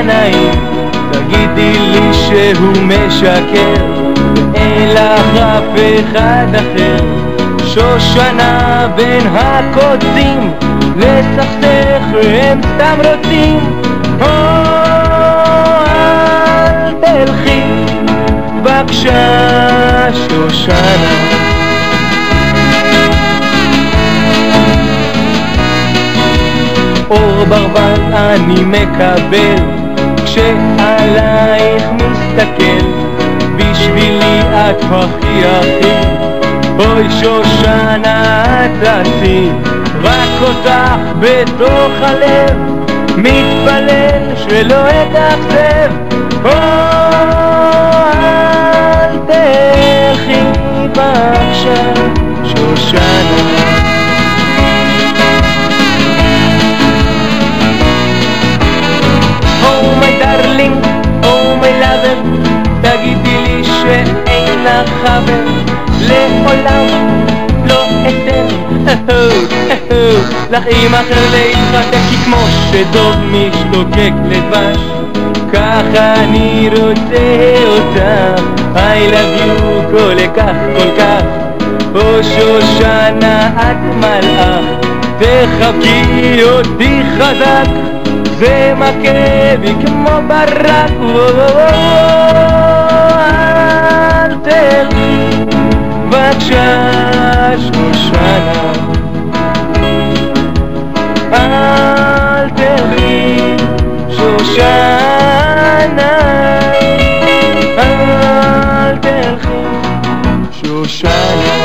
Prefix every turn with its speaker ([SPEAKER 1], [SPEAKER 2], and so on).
[SPEAKER 1] נעים, תגידי לי שהוא משקר ואין לך אף אחד אחר. שושנה בין הקוצים, לסכסך הם סתם רוצים. אל תלכי בבקשה שושנה. אור ברווז אני מקבל כשעלייך מסתכל, בשבילי את הכי הכי. אוי שושנה את עשי, רק אותך בתוך הלב, מתפלל שלא אתאכזב. אל תלכי בבקשה שושנה. תגידי לי שאין לך חבר, לעולם לא אתן לך עם אחר להתחתן, כי כמו שדוב משתוקק לדבש, ככה אני רוצה אותך. I love you כל כך כל כך. או שושנה את מלאך, תחבקי אותי חזק, זה מכה בי כמו ברק. אל תלכי בבקשה שושנה, אל תלכי שושנה, אל תלכי שושנה.